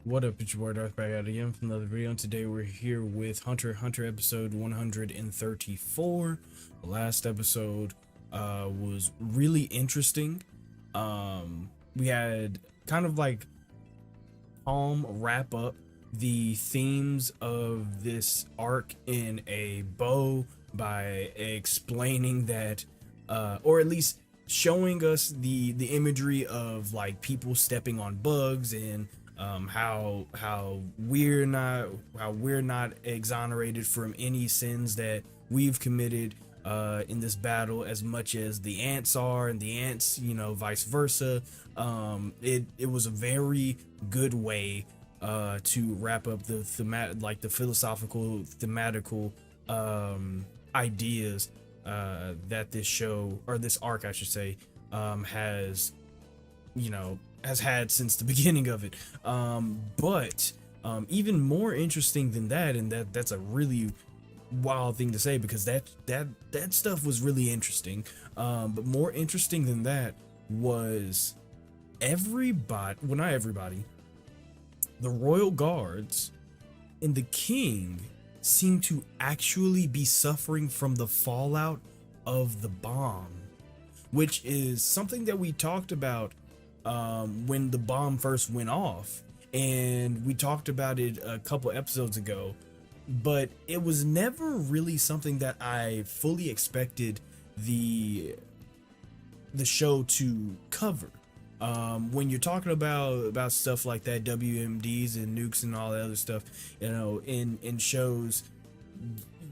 What up, it's your boy Darth back out again from another video, and today we're here with Hunter x Hunter episode 134. The last episode was really interesting. We had kind of like calm wrap up the themes of this arc in a bow by explaining that, or at least showing us the imagery of like people stepping on bugs and how we're not exonerated from any sins that we've committed in this battle as much as the ants are, and the ants, vice versa. It was a very good way to wrap up the like the philosophical thematical ideas that this show, or this arc I should say, has has had since the beginning of it. But even more interesting than that, and that's a really wild thing to say because that stuff was really interesting. But more interesting than that was everybody, well, not everybody, the royal guards and the king seem to actually be suffering from the fallout of the bomb, which is something that we talked about when the bomb first went off, and we talked about it a couple episodes ago, but it was never really something that I fully expected the show to cover. When you're talking about stuff like that, WMDs and nukes and all that other stuff, in shows,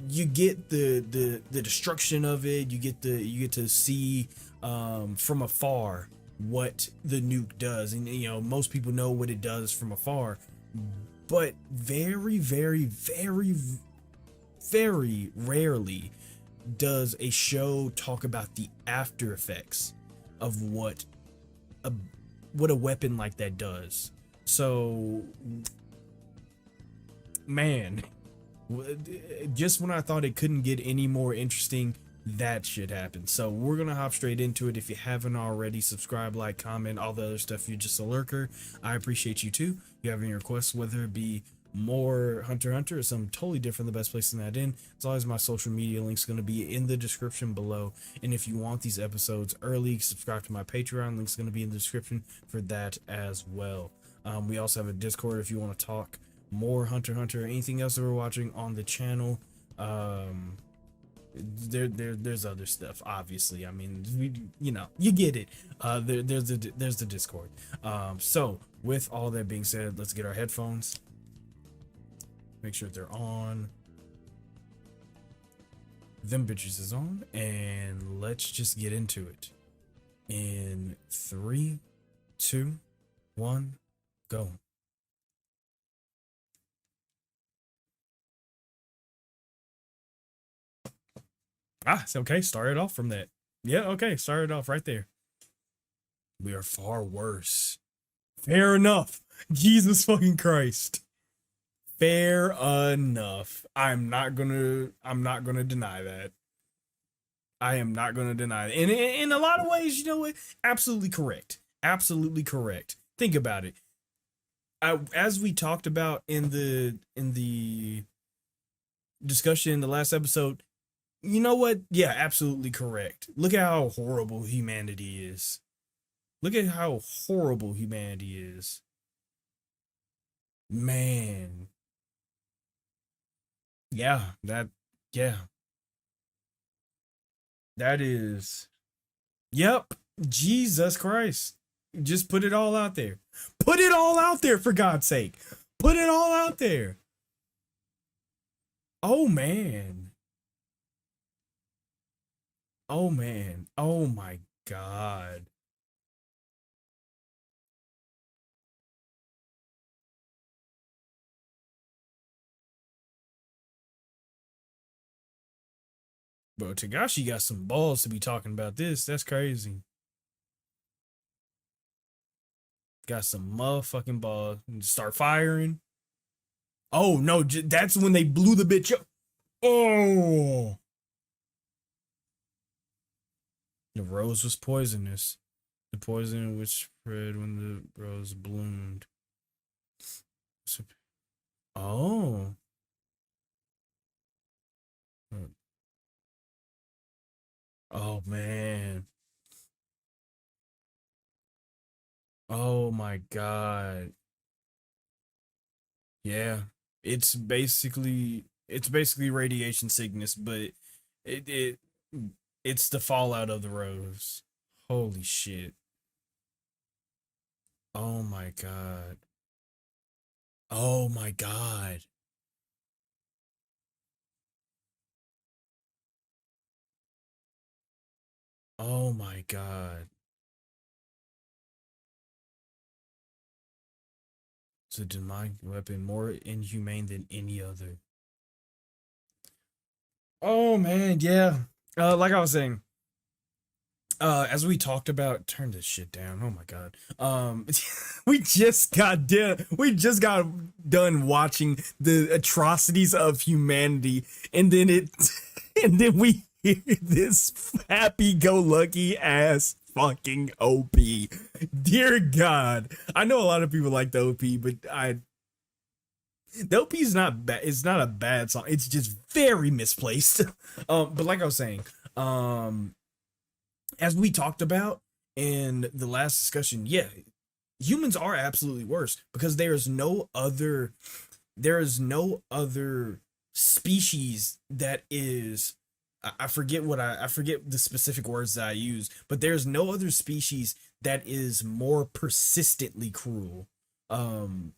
you get the destruction of it. You get to see from afar what the nuke does, and most people know what it does from afar, but very rarely does a show talk about the after effects of a what a weapon like that does. So, man, just when I thought it couldn't get any more interesting, that shit happened. So we're gonna hop straight into it. If you haven't already, subscribe, like, comment, all the other stuff. You're just a lurker, I appreciate you too. If you have any requests, whether it be more Hunter x Hunter or something totally different, the best place in that in, as always, my social media links going to be in the description below. And if you want these episodes early, subscribe to my Patreon, link's going to be in the description for that as well. We also have a Discord if you want to talk more Hunter x Hunter or anything else that we're watching on the channel. There's other stuff, obviously. I mean, you get it. There's the Discord. So with all that being said, let's get our headphones, make sure they're on, them bitches is on, and let's just get into it in 3, 2, 1, go. It's okay. Started off from that. Yeah, okay. Started off right there. We are far worse. Fair enough. Jesus fucking Christ. Fair enough. I'm not gonna deny that. I am not gonna deny that. And in a lot of ways, you know what? Absolutely correct. Absolutely correct. Think about it. As we talked about in the discussion in the last episode, you know what? Yeah, absolutely correct. Look at how horrible humanity is. Look at how horrible humanity is. Man. Yeah, yeah. That is, yep. Jesus Christ. Just put it all out there. Put it all out there, for God's sake. Put it all out there. Oh man. Oh man. Oh my God. Bro, Tagashi got some balls to be talking about this. That's crazy. Got some motherfucking balls. Start firing. Oh no, that's when they blew the bitch up. Oh. The rose was poisonous. The poison which spread when the rose bloomed. Oh. Oh man. Oh my god. Yeah. It's basically radiation sickness, but it it's the fallout of the rose. Holy shit. Oh my god. Oh my god. Oh my god. It's a demonic weapon more inhumane than any other. Oh man, yeah. Like I was saying, as we talked about, turn this shit down. Oh my god. we just got done watching the atrocities of humanity, and then it, and then we hear this happy-go-lucky ass fucking OP. Dear God, I know a lot of people like the OP, but the OP is not bad. It's not a bad song. It's just very misplaced. But like I was saying, um as we talked about in the last discussion, yeah, humans are absolutely worse because there is no other species that is I forget the specific words that I use, but there's no other species that is more persistently cruel. Um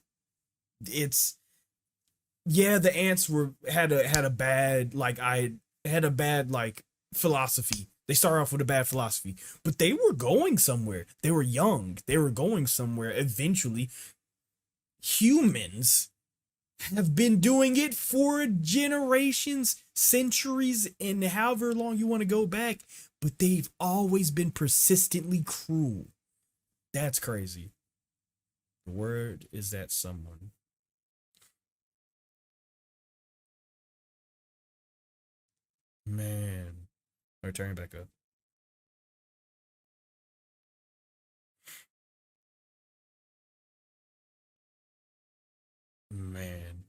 it's yeah, the ants were had a bad I had a bad philosophy. They started off with a bad philosophy, but they were going somewhere. They were young. They were going somewhere eventually. Humans have been doing it for generations, centuries, and however long you want to go back, but they've always been persistently cruel. That's crazy. The word is that someone. Man. Or turn it back up. Man.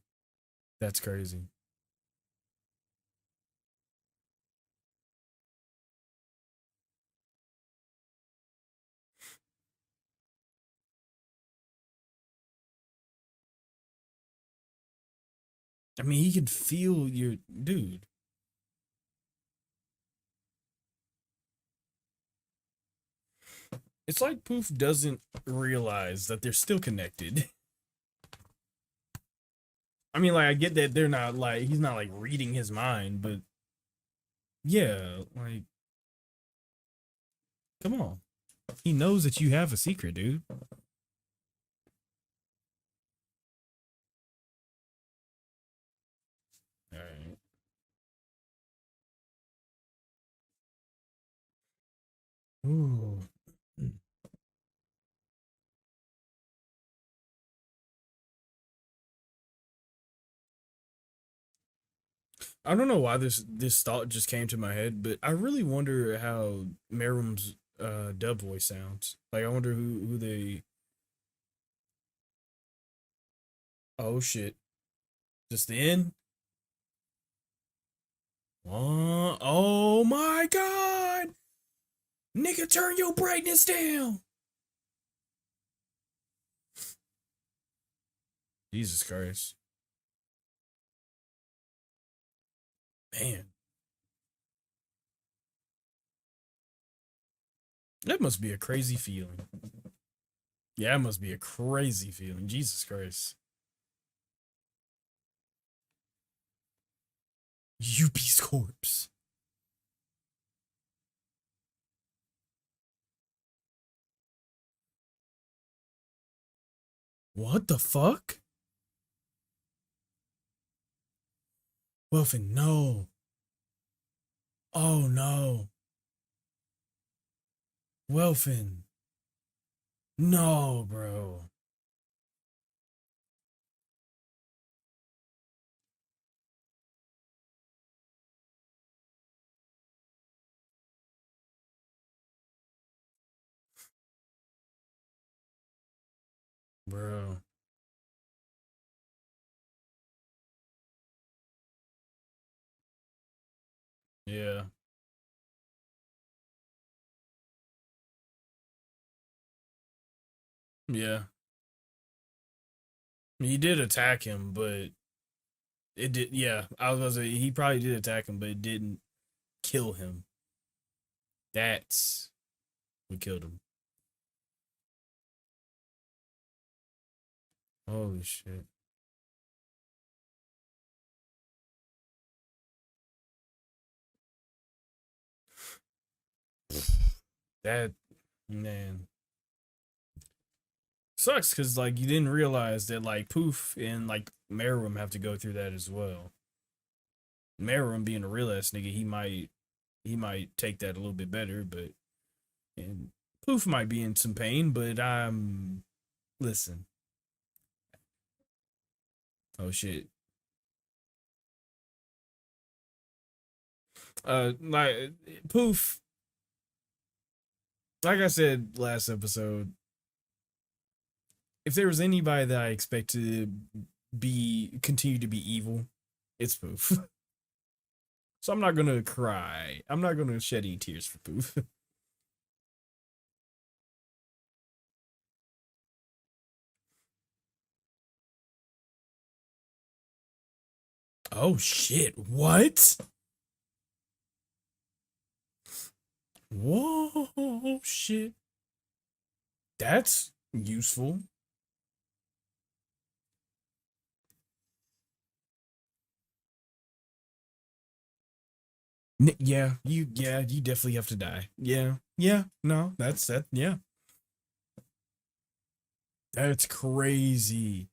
That's crazy. I mean, he can feel your dude. It's like Poof doesn't realize that they're still connected. I mean, I get that they're not he's not reading his mind, but yeah, come on. He knows that you have a secret, dude. All right. Ooh. I don't know why this thought just came to my head, but I really wonder how Marum's dub voice sounds. I wonder who they. Oh shit! Just the end. Oh my god! Nigga, turn your brightness down. Jesus Christ, man, that must be a crazy feeling. Yeah, it must be a crazy feeling. Jesus Christ, Yuppie's corpse. What the fuck? Wilfin, no. Oh no. Wilfin, no, bro. Bro. Yeah. Yeah. He did attack him, but it did. Yeah, I was gonna say he probably did attack him, but it didn't kill him. That's what killed him. Holy shit. That man sucks because like you didn't realize that like Poof and like Marum have to go through that as well. Marum being a real ass nigga, he might take that a little bit better, but and Poof might be in some pain, but I'm listen. Oh shit. Like Poof, like I said last episode, if there was anybody that I expect to be continue to be evil, it's Poof. So I'm not gonna cry. I'm not gonna shed any tears for Poof. Oh shit! What? Whoa! Shit! That's useful. Yeah, you definitely have to die. Yeah, no, that's that. Yeah, that's crazy.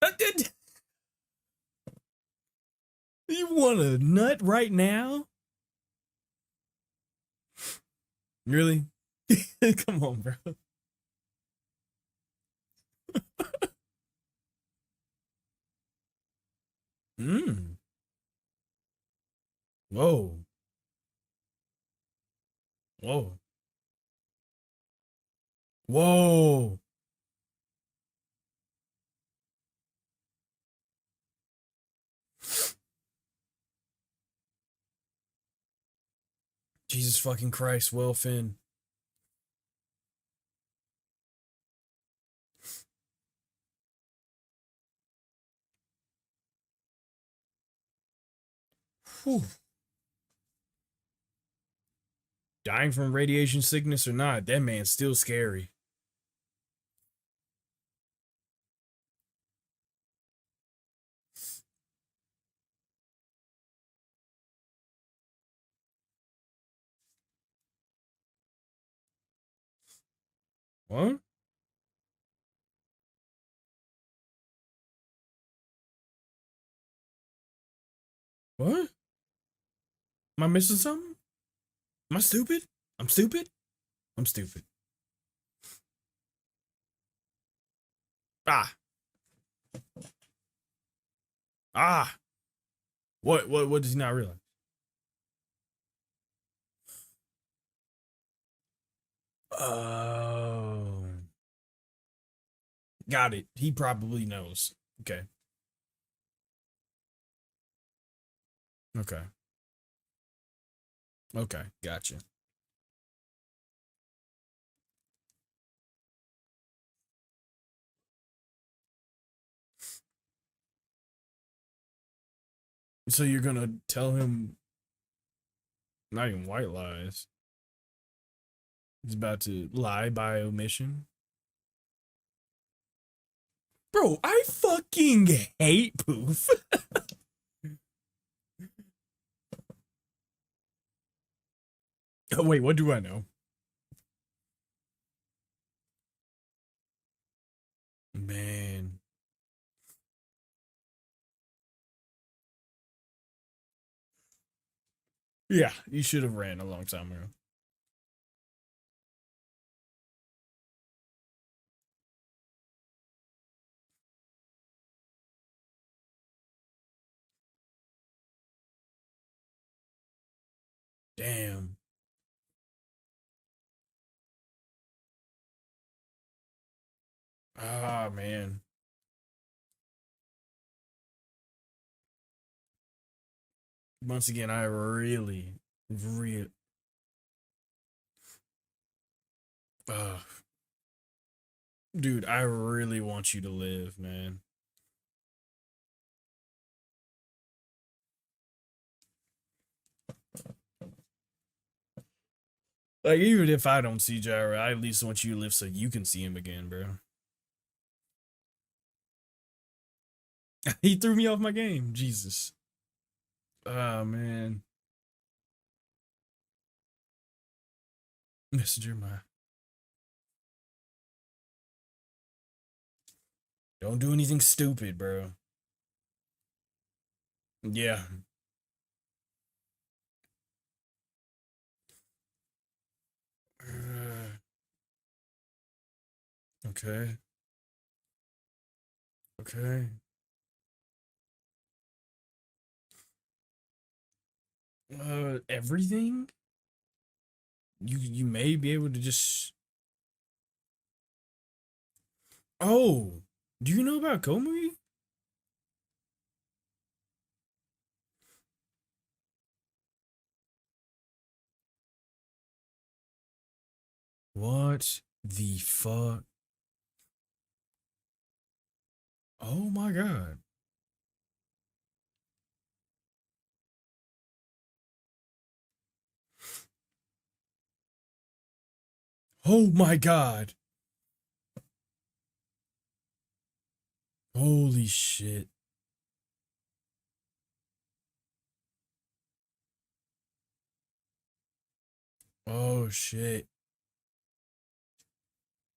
Did you want a nut right now? Really? Come on, bro. Mm. Whoa. Whoa. Whoa. Jesus fucking Christ, Will Finn. Whew. Dying from radiation sickness or not, that man's still scary. What? What? Am I missing something? Am I stupid? I'm stupid? I'm stupid. Ah. Ah. What does he not realize? Oh. Got it. He probably knows. Okay. Okay. Okay. Gotcha. So you're gonna tell him not even white lies. He's about to lie by omission. Bro, I fucking hate Poof. Oh, wait, what do I know? Man. Yeah, you should have ran a long time ago. Damn. Ah, man. Once again, I really, really, uh, dude, I really want you to live, man. Like, even if I don't see Gyra, I at least want you to live so you can see him again, bro. He threw me off my game. Jesus. Oh, man. Messenger, my. Don't do anything stupid, bro. Yeah. Okay. Okay. Everything? You may be able to just. Oh, do you know about Komui? What the fuck? Oh my god. Oh my god. Holy shit. Oh shit.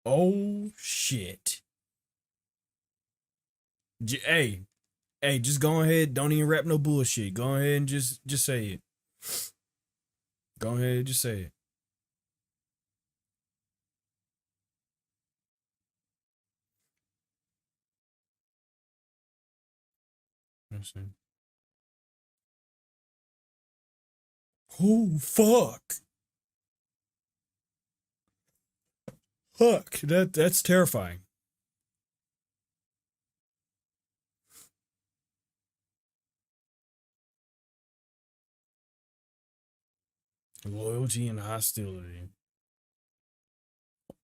Oh shit. Hey, hey, just go ahead. Don't even rap no bullshit. Go ahead and just say it. Go ahead, just say it. Listen. Oh fuck. Fuck. That's terrifying. Loyalty and hostility.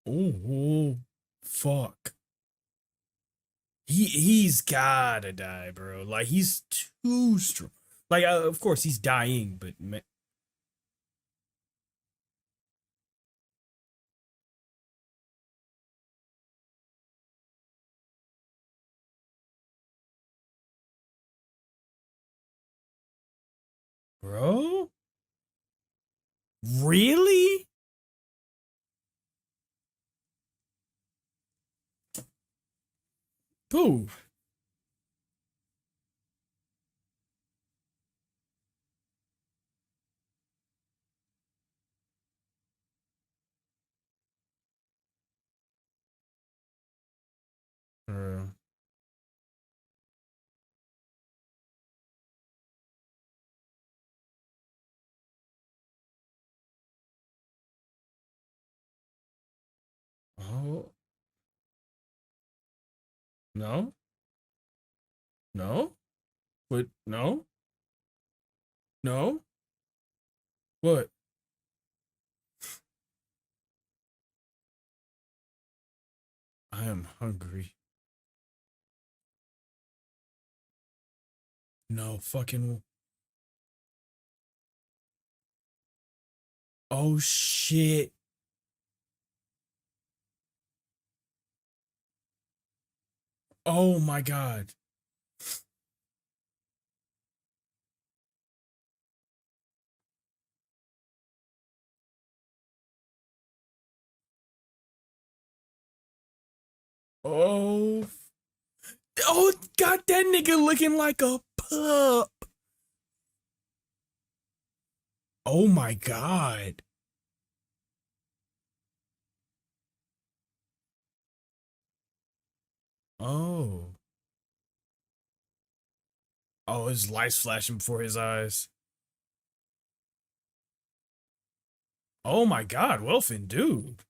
Oh, fuck. He's gotta die, bro. Like he's too strong. Like of course he's dying, but bro, really? Poof. Oh no, no, what? No, no, what? I am hungry. No fucking. Oh shit. Oh my god. Oh. Oh, got that nigga looking like a pup. Oh my god. Oh. Oh, his lights flashing before his eyes. Oh my god, Welfin, dude.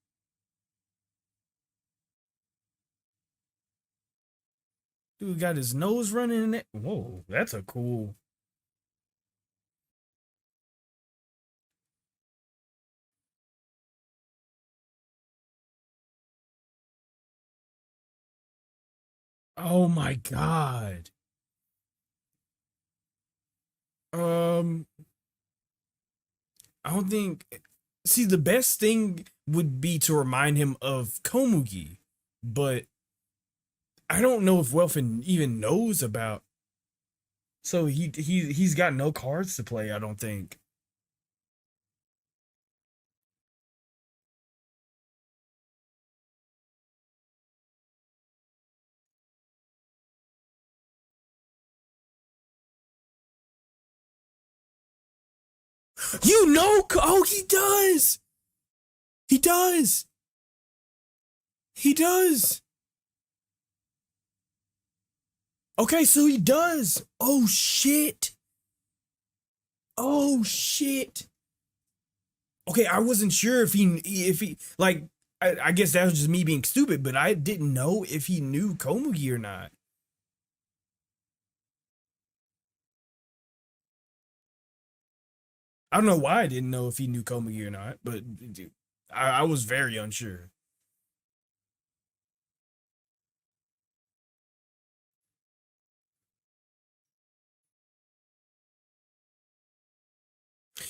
Dude got his nose running in it. Whoa, that's a cool. Oh my god. Um, I don't think. See, the best thing would be to remind him of Komugi, but I don't know if Welfin even knows about. So he's got no cards to play. I don't think. You know? Oh, he does. He does. He does. Okay, so he does. Oh shit. Oh shit. Okay, I wasn't sure if he like. I guess that was just me being stupid, but I didn't know if he knew Komugi or not. I don't know why I didn't know if he knew Komugi or not, but dude, I was very unsure.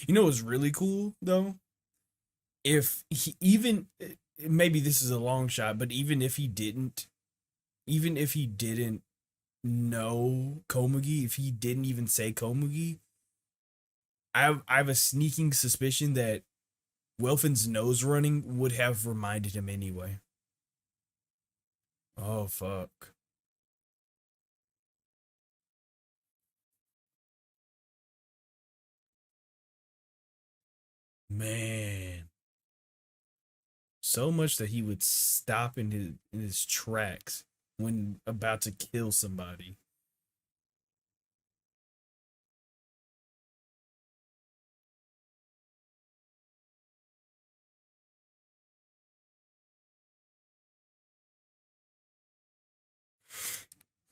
You know what's really cool though? If he even maybe this is a long shot, but even if he didn't know Komugi, if he didn't even say Komugi, I have a sneaking suspicion that Welfin's nose running would have reminded him anyway. Oh fuck. Man. So much that he would stop in his tracks when about to kill somebody.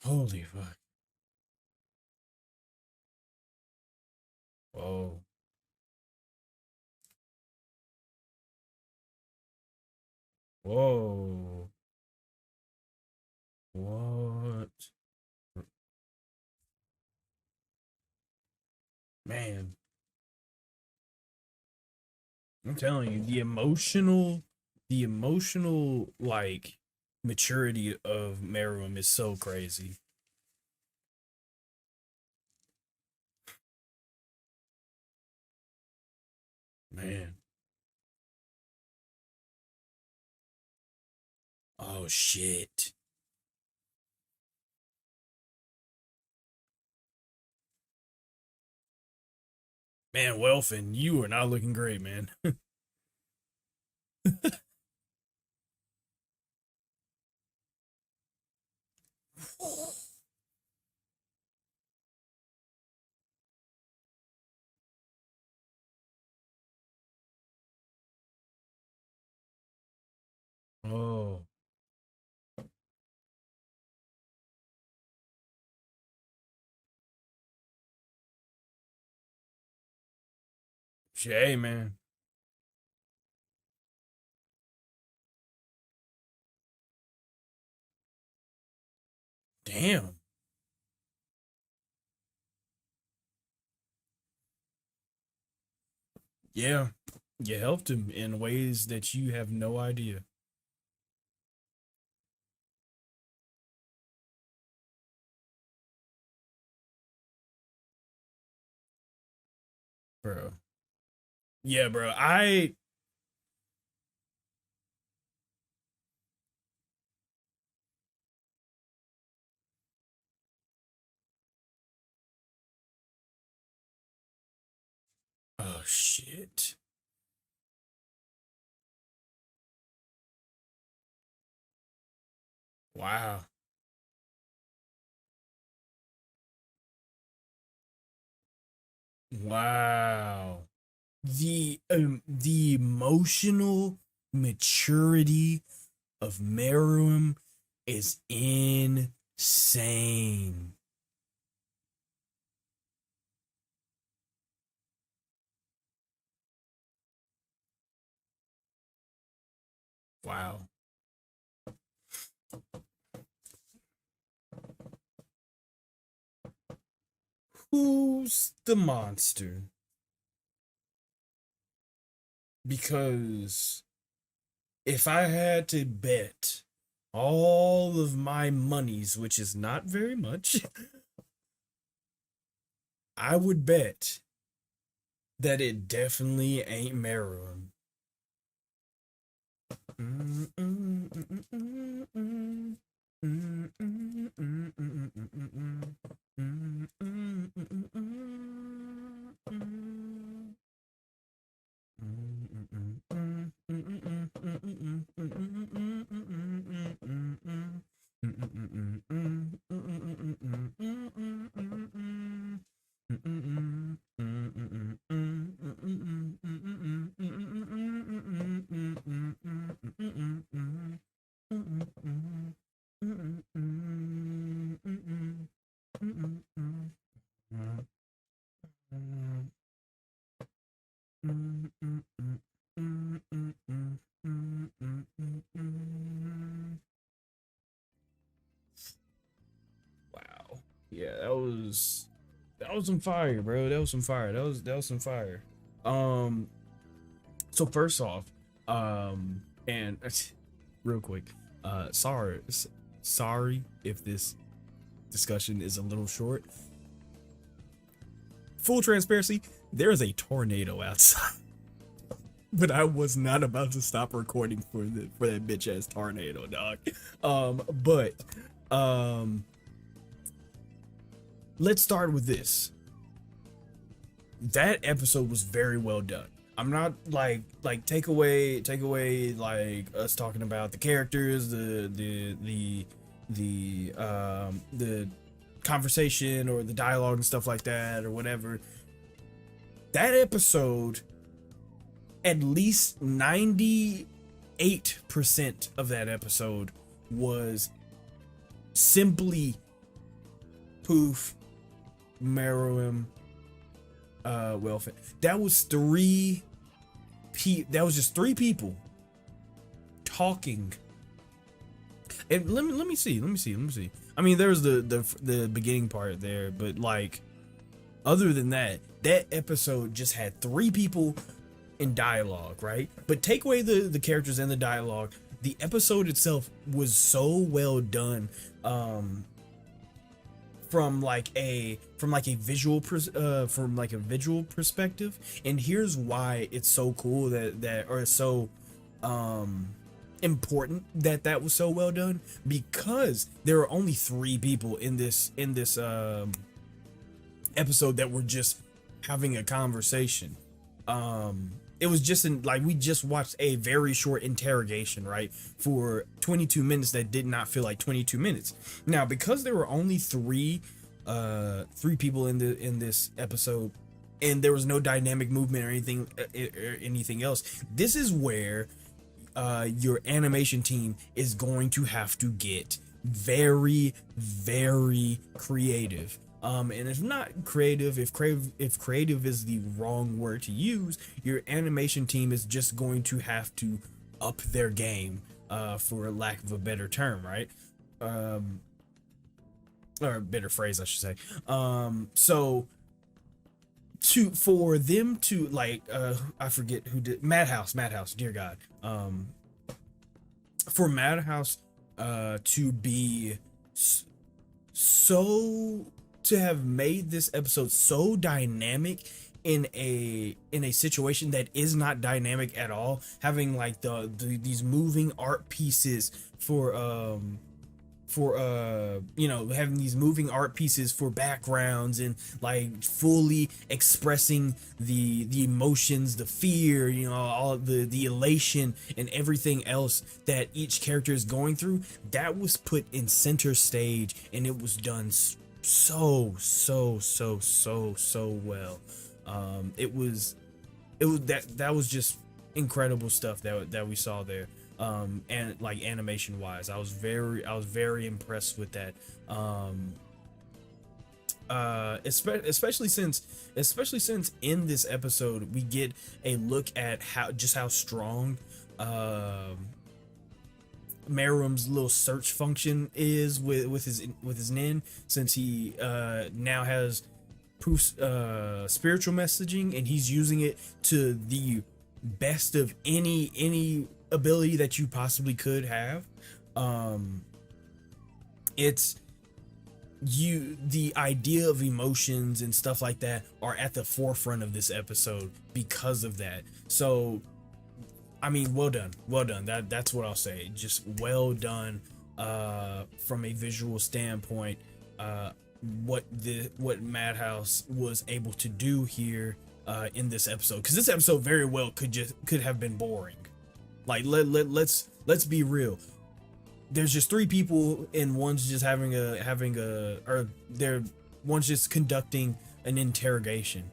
Holy fuck. Whoa. Whoa. What? Man, I'm telling you, the emotional like maturity of Marum is so crazy. Man. Oh shit. Man, Welfin, you are not looking great, man. Oh, Shay, man. Damn. Yeah. You helped him in ways that you have no idea, bro. Yeah, bro. Oh shit. Wow. Wow. The emotional maturity of Meruem is insane. Wow. Who's the monster? Because if I had to bet all of my monies, which is not very much, I would bet that it definitely ain't Marum. Wow. Yeah, that was some fire, bro. That was some fire. That was some fire. Um so first off, and real quick, sorry if this discussion is a little short. Full transparency, there is a tornado outside. But I was not about to stop recording for that bitch ass tornado, dog. But let's start with this. That episode was very well done. I'm not like take away like us talking about the characters, the conversation or the dialogue and stuff like that or whatever. That episode, at least 98% of that episode was simply Poof, Marum, welfare. That was just three people talking. And let me see. I mean, there's the beginning part there, but like, other than that, that episode just had three people in dialogue, right? But take away the characters and the dialogue, the episode itself was so well done. From like a visual perspective, and here's why it's so cool or so important that was so well done, because there are only three people in this episode that were just having a conversation. It was just we just watched a very short interrogation, right, for 22 minutes that did not feel like 22 minutes. Now, because there were only three people in this episode, and there was no dynamic movement or anything else, this is where your animation team is going to have to get very, very creative. And if not creative, if creative is the wrong word to use, your animation team is just going to have to up their game, for lack of a better term, right? Or a better phrase, I should say. So for them to I forget who did Madhouse, dear God. For Madhouse to be so to have made this episode so dynamic in a situation that is not dynamic at all, having like these moving art pieces for having these moving art pieces for backgrounds, and like fully expressing the emotions, the fear, all the elation and everything else that each character is going through. That was put in center stage, and it was done so well. That was just incredible stuff that we saw there. And like animation wise, I was very impressed with that. Especially since in this episode we get a look at how strong Marum's little search function is with his nin, since he now has Poof's spiritual messaging, and he's using it to the best of any ability that you possibly could have. It's the idea of emotions and stuff like that are at the forefront of this episode because of that. So I mean, well done. That's what I'll say. Just well done from a visual standpoint. What Madhouse was able to do here in this episode, because this episode very well could have been boring. Like let's be real. There's just three people, and one's just one's just conducting an interrogation.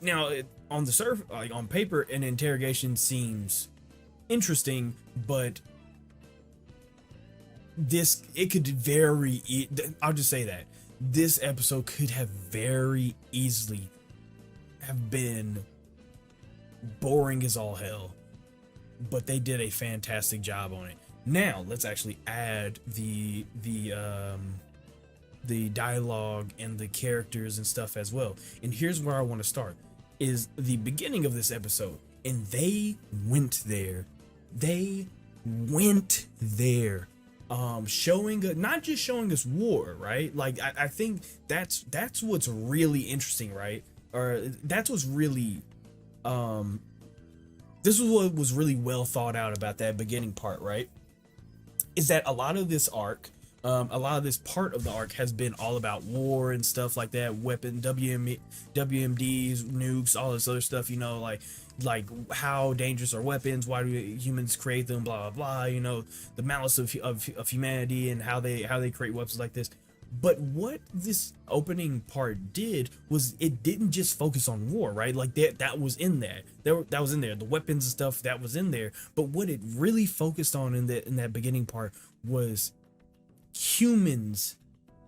Now, on the surface, like on paper, an interrogation seems interesting, but I'll just say that this episode could have very easily have been boring as all hell, but they did a fantastic job on it. Now let's actually add the dialogue and the characters and stuff as well. And here's where I want to start, is the beginning of this episode. And they went there. Showing not just showing us war, right? Like I think that's what's really interesting, right? Or that's what's really this is what was really well thought out about that beginning part, right? Is that a lot of this arc, a lot of this part of the arc has been all about war and stuff like that, WMDs, nukes, all this other stuff, you know, like how dangerous are weapons, why do humans create them, blah blah blah, you know, the malice of humanity and how they create weapons like this. But what this opening part did was it didn't just focus on war, right? Like that was in there. That was in there. The weapons and stuff that was in there. But what it really focused on in that beginning part was humans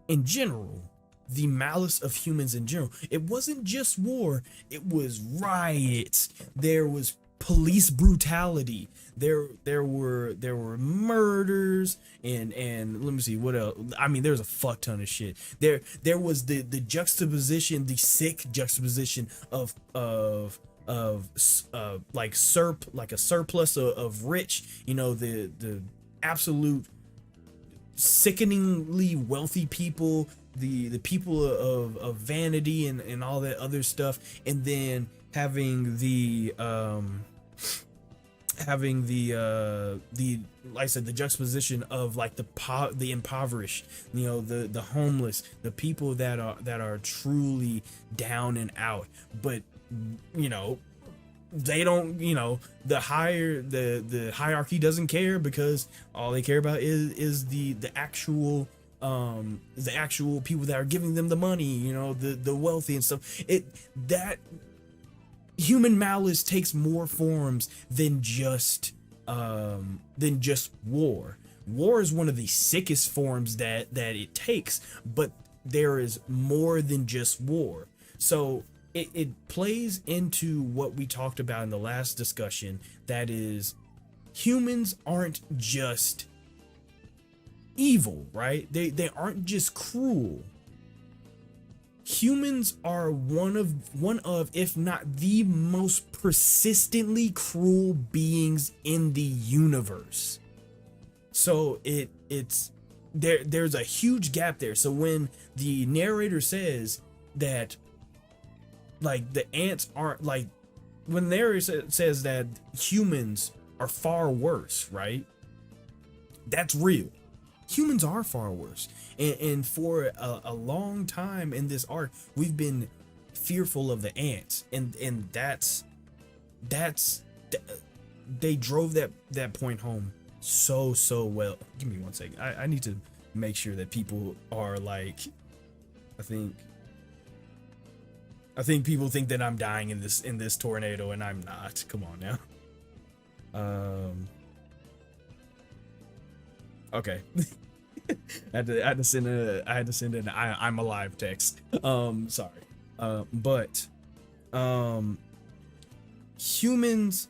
in general. The malice of humans in general. It wasn't just war. It was riots. There was police brutality. There were murders and let me see what else. I mean, there's a fuck ton of shit. There was the juxtaposition, the sick juxtaposition of like a surplus of rich, you know, the absolute sickeningly wealthy people, the people of vanity and all that other stuff, and then having the like I said, the juxtaposition of like the impoverished, you know, the homeless, the people that are truly down and out, but you know, they don't, you know, the hierarchy doesn't care, because all they care about is the actual people that are giving them the money, you know, the wealthy and stuff. That human malice takes more forms than just war. War is one of the sickest forms that it takes, but there is more than just war. So it plays into what we talked about in the last discussion, that is, humans aren't just evil, right? They aren't just cruel. Humans are one of, if not the most persistently cruel beings in the universe. So there's a huge gap there. So when the narrator says that, like, the ants aren't, like, when the narrator says that humans are far worse, right? That's real. Humans are far worse, and for a long time in this arc, we've been fearful of the ants, and that's they drove that point home so well. Give me one second. I need to make sure that people are like, I think people think that I'm dying in this tornado, and I'm not. Come on now. Okay. I had to send an I'm alive text. Sorry. But humans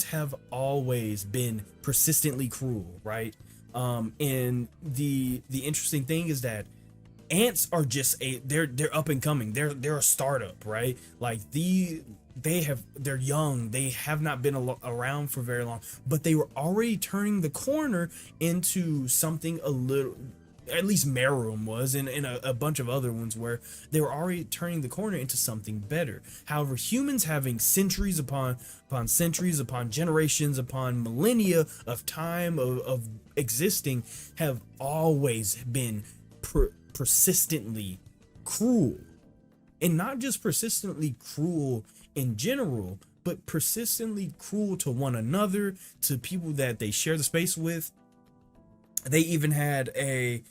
have always been persistently cruel, right? And the interesting thing is that ants are just they're up and coming. They're a startup, right? Like they're young. They have not been around for very long, but they were already turning the corner into something a little, at least Marum was, and a bunch of other ones, where they were already turning the corner into something better. However, humans, having centuries upon centuries upon generations upon millennia of time of existing, have always been persistently cruel. And not just persistently cruel in general, but persistently cruel to one another, to people that they share the space with. They even had a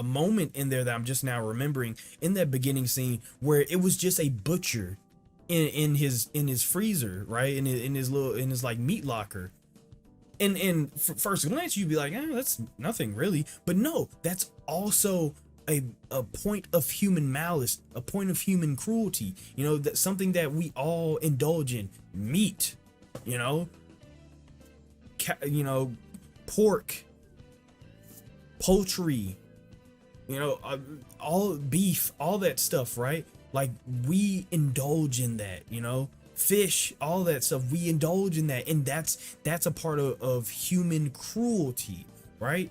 moment in there that I'm just now remembering, in that beginning scene, where it was just a butcher in his freezer, right, in his like meat locker. And first glance you'd be like, that's nothing really, but no, that's also a point of human malice, a point of human cruelty. You know, that's something that we all indulge in. Meat, you know, pork, poultry, you know, all beef, all that stuff, right? Like, we indulge in that, you know, fish, all that stuff, we indulge in that, and that's a part of human cruelty, right?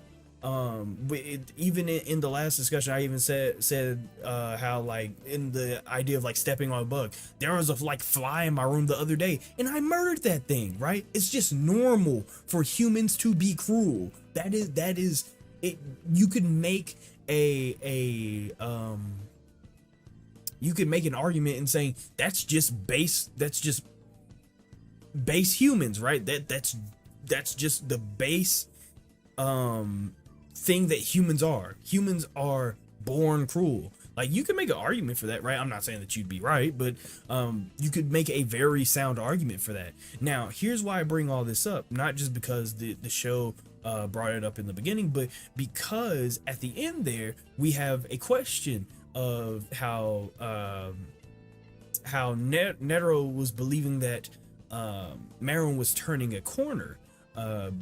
Even in the last discussion, I even said how, like, in the idea of like stepping on a bug, there was a like fly in my room the other day, and I murdered that thing, right? It's just normal for humans to be cruel. That is it. You could make you could make an argument in saying that's just base humans, right? That's just the base thing that humans are. Humans are born cruel. Like, you can make an argument for that, right? I'm not saying that you'd be right, but you could make a very sound argument for that. Now, here's why I bring all this up, not just because the show brought it up in the beginning, but because at the end there we have a question of how Netero was believing that Marum was turning a corner,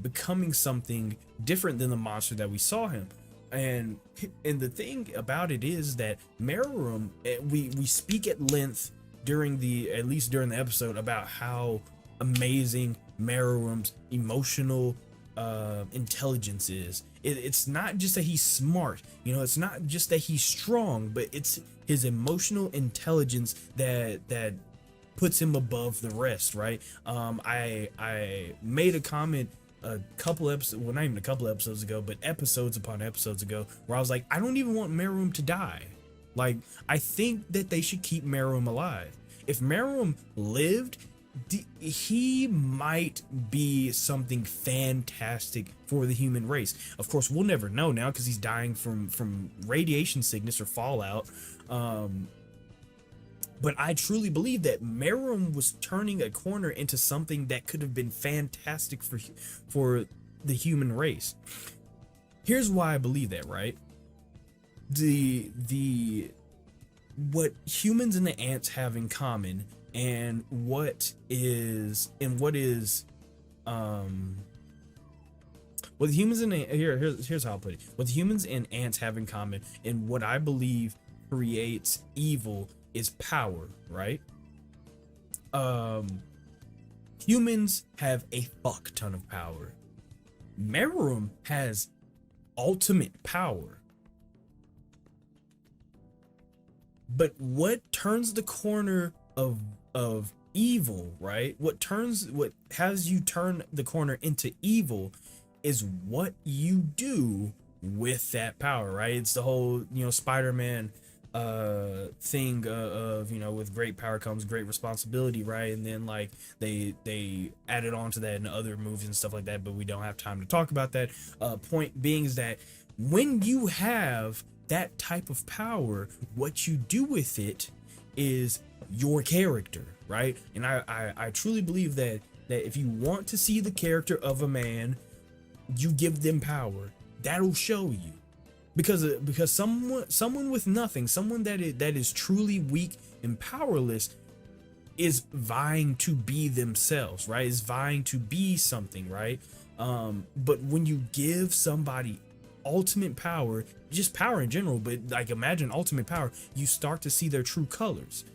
becoming something different than the monster that we saw him. And the thing about it is that Marum, we speak at length at least during the episode, about how amazing Marum's emotional intelligence is. It's not just that he's smart, you know, it's not just that he's strong, but it's his emotional intelligence that puts him above the rest, right? I made a comment a couple episodes, well, not even a couple episodes ago, but episodes upon episodes ago, where I was like, I don't even want Marum to die. Like, I think that they should keep Marum alive. If Marum lived, he might be something fantastic for the human race. Of course, we'll never know now, because he's dying from radiation sickness or fallout. But I truly believe that Marum was turning a corner into something that could have been fantastic for the human race. Here's why I believe that, right? What humans and the ants have in common, and what the humans and here's how I'll put it. What the humans and ants have in common, and what I believe creates evil, is power, right? Humans have a fuck ton of power. Marum has ultimate power. But what turns the corner of evil, right? What has you turn the corner into evil is what you do with that power, right? It's the whole, you know, Spider-Man thing of, you know, with great power comes great responsibility, right? And then, like, they added on to that in other movies and stuff like that, but we don't have time to talk about that. Point being is that when you have that type of power, what you do with it is your character, right? And I truly believe that if you want to see the character of a man, you give them power. That'll show you. Because someone with nothing, someone that is truly weak and powerless, is vying to be themselves, right? Is vying to be something, right? But when you give somebody ultimate power, just power in general, but like imagine ultimate power, you start to see their true colors.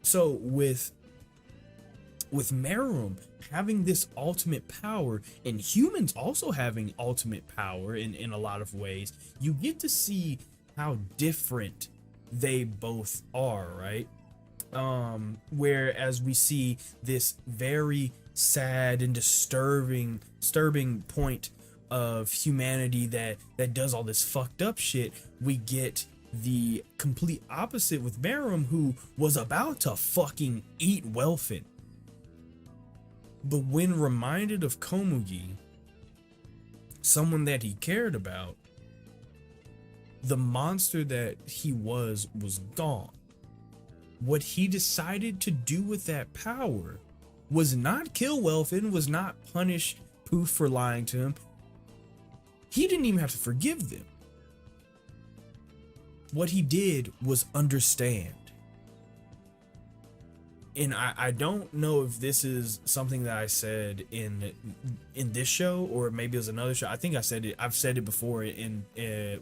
So with Marum having this ultimate power and humans also having ultimate power in a lot of ways, you get to see how different they both are, right? Whereas we see this very sad and disturbing point of humanity that does all this fucked up shit, we get the complete opposite with Marum, who was about to fucking eat Welfin. But when reminded of Komugi, someone that he cared about, the monster that he was gone. What he decided to do with that power was not kill Welfin, was not punish Poof for lying to him. He didn't even have to forgive them. What he did was understand. And I don't know if this is something that I said in this show, or maybe it was another show. I think I've said it before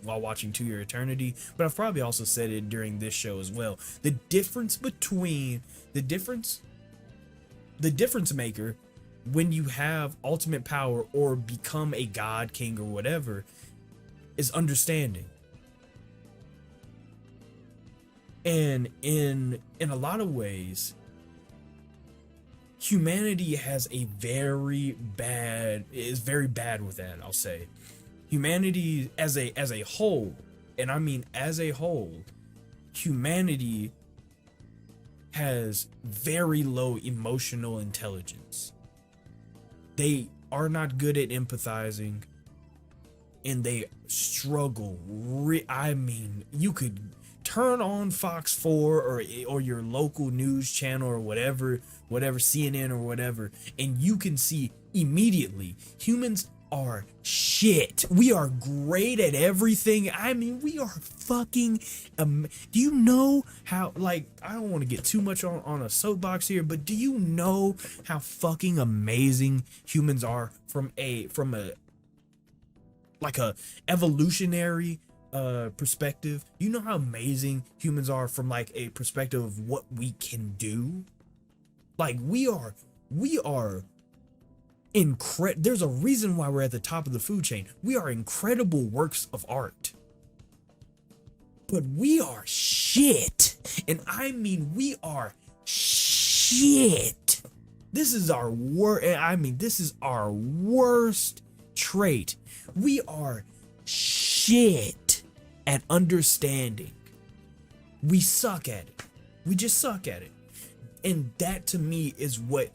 while watching To Your Eternity, but I've probably also said it during this show as well. The difference maker when you have ultimate power or become a god, king, or whatever is understanding. And in a lot of ways, humanity is very bad with that, I'll say. Humanity as a whole, and I mean as a whole, humanity has very low emotional intelligence. They are not good at empathizing, and they struggle. I mean, you could turn on Fox 4 or your local news channel or whatever, CNN or whatever, and you can see immediately humans are shit. We are great at everything. I mean, we are fucking do you know how, like, I don't want to get too much on a soapbox here, but do you know how fucking amazing humans are from a like a evolutionary perspective? You know how amazing humans are from like a perspective of what we can do? Like we are incredible. There's a reason why we're at the top of the food chain. We are incredible works of art, but we are shit. And I mean, we are shit. This is our this is our worst trait. We are shit at understanding. We suck at it. We just suck at it. And that to me is what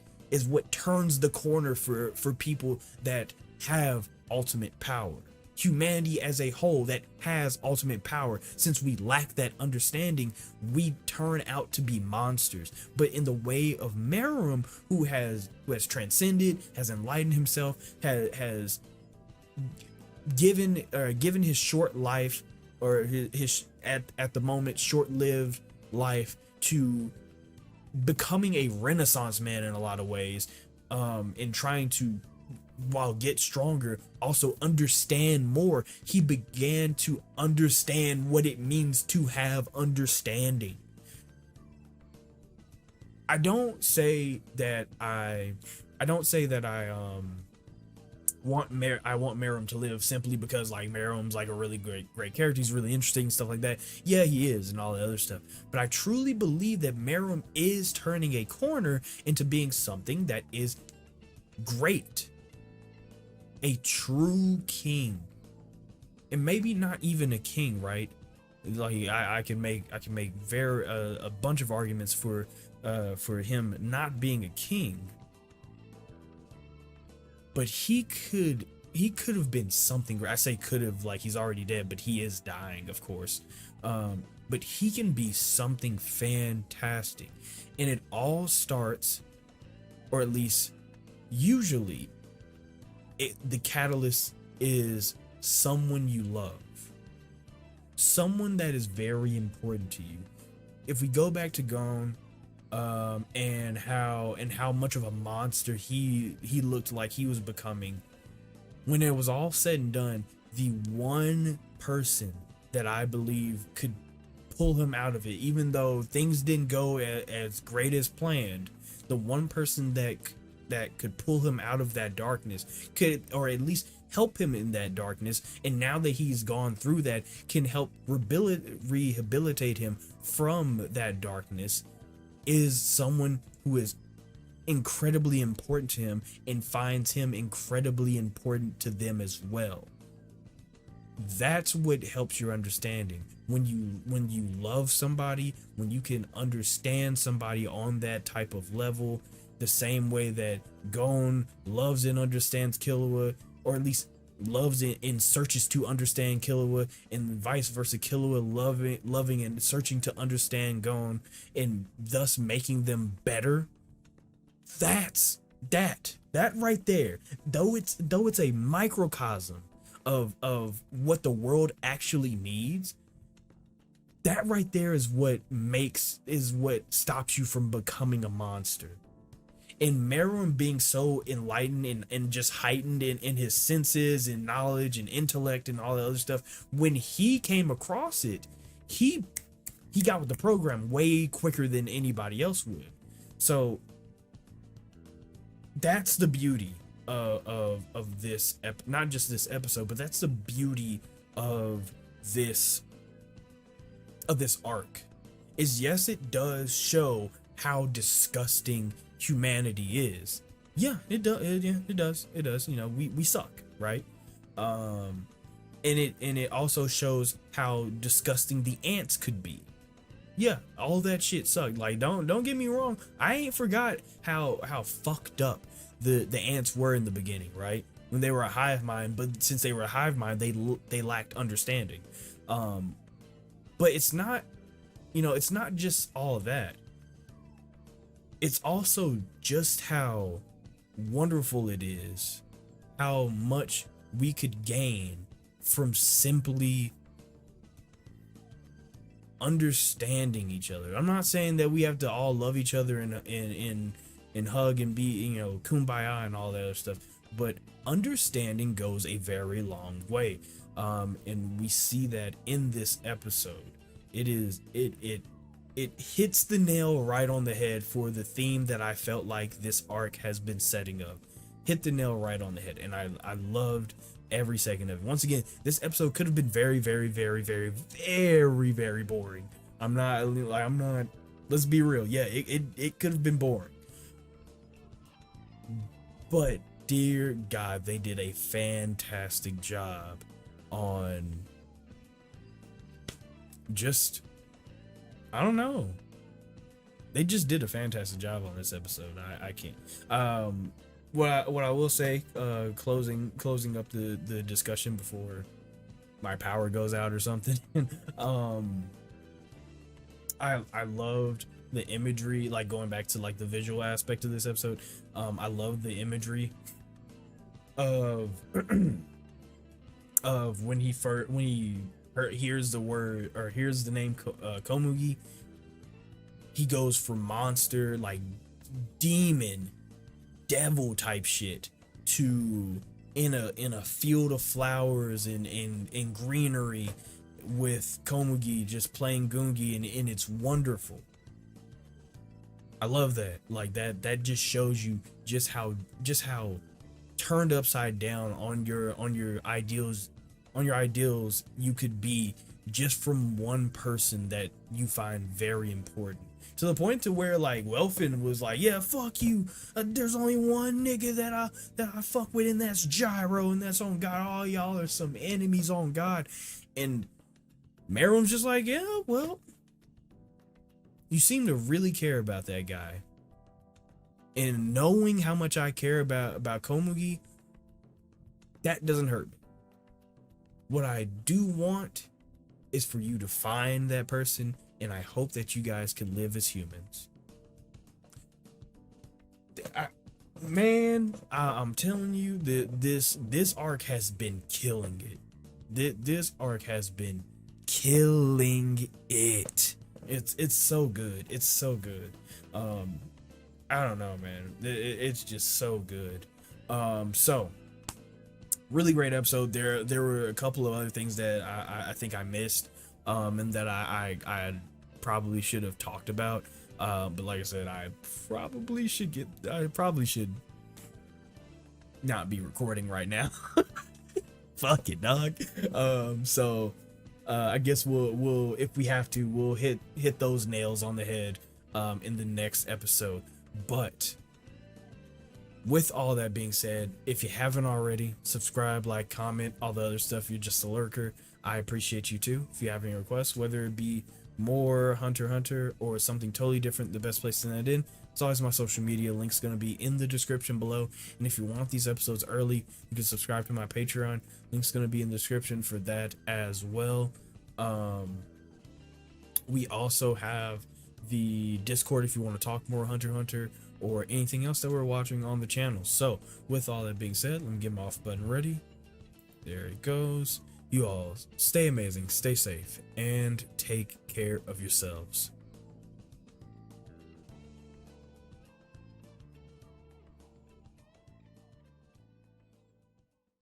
turns the corner for people that have ultimate power. Humanity as a whole that has ultimate power, since we lack that understanding, we turn out to be monsters. But in the way of Marum, who has transcended, has enlightened himself, has given his short life, or his at the moment short-lived life, to becoming a Renaissance man in a lot of ways, and trying to, while get stronger, also understand more. He began to understand what it means to have understanding. I don't say that I want Marum to live simply because like Marum's like a really great character. He's really interesting, stuff like that. Yeah, he is, and all the other stuff. But I truly believe that Marum is turning a corner into being something that is great. A true king. And maybe not even a king, right? Like I can make a bunch of arguments for him not being a king. But he could have been something. I say could have, like he's already dead, but he is dying, of course. But he can be something fantastic. And it all starts, or at least usually, the catalyst is someone you love. Someone that is very important to you. If we go back to Gon, and how much of a monster he looked like he was becoming, when it was all said and done, the one person that I believe could pull him out of it, even though things didn't go as great as planned. The one person that could pull him out of that darkness, could, or at least help him in that darkness, and now that he's gone through that, can help rehabilitate him from that darkness, is someone who is incredibly important to him and finds him incredibly important to them as well. That's what helps your understanding. When you love somebody, when you can understand somebody on that type of level, the same way that Gon loves and understands Killua, or at least loves it and searches to understand Killua, and vice versa, Killua loving and searching to understand Gon, and thus making them better. That's that right there. Though it's a microcosm of what the world actually needs, that right there is what stops you from becoming a monster. And Marum being so enlightened and just heightened in his senses and knowledge and intellect and all the other stuff, when he came across it, he got with the program way quicker than anybody else would. So that's the beauty of this not just this episode, but that's the beauty of this arc. Is, yes, it does show how disgusting humanity is. Yeah, it does. It does. You know, we suck, right? And it also shows how disgusting the ants could be. Yeah, all that shit sucked. Like, don't get me wrong. I ain't forgot how fucked up the ants were in the beginning, right? When they were a hive mind, but since they were a hive mind, they lacked understanding. But it's not, it's not just all of that. It's also just how wonderful it is, how much we could gain from simply understanding each other. I'm not saying that we have to all love each other and hug and be, kumbaya and all that other stuff, but understanding goes a very long way. And we see that in this episode. It hits the nail right on the head for the theme that I felt like this arc has been setting up. Hit the nail right on the head, and I loved every second of it. Once again, this episode could have been very, very, very, very, very, very boring. I'm not, let's be real. Yeah, it could have been boring. But dear God, they did a fantastic job on just, I don't know. They just did a fantastic job on this episode. I can't. What I will say, closing up the discussion before my power goes out or something. I loved the imagery, like going back to like the visual aspect of this episode. I love the imagery of of when he hears the word, or hears the name Komugi. He goes from monster, like demon, devil type shit, to in a field of flowers and greenery with Komugi just playing Gungi, and it's wonderful. I love that. Like that just shows you just how turned upside down on your ideals you could be, just from one person that you find very important. To the point to where like Welfin was like, yeah, fuck you. There's only one nigga that I fuck with, and that's Gyro, and that's on God. All y'all are some enemies on God. And Marum's just like, yeah, well, you seem to really care about that guy. And knowing how much I care about Komugi, that doesn't hurt me. What I do want is for you to find that person, and I hope that you guys can live as humans. I'm telling you, this arc has been killing it. This arc has been killing it. It's so good. It's so good. I don't know, man. It's just so good. So really great episode. There were a couple of other things that I think I missed, and that I probably should have talked about. But like I said, I probably should not be recording right now. Fuck it, dog. So I guess we'll if we have to, we'll hit those nails on the head in the next episode. But with all that being said, if you haven't already, subscribe, like, comment, all the other stuff. You're just a lurker. I appreciate you too. If you have any requests, whether it be more Hunter x Hunter or something totally different, the best place to send it in, it's always my social media. Link's going to be in the description below. And if you want these episodes early, you can subscribe to my Patreon. Link's going to be in the description for that as well. We also have the Discord if you want to talk more Hunter x Hunter or anything else that we're watching on the channel. So with all that being said, let me get my off button ready. There it goes. You all stay amazing, stay safe, and take care of yourselves.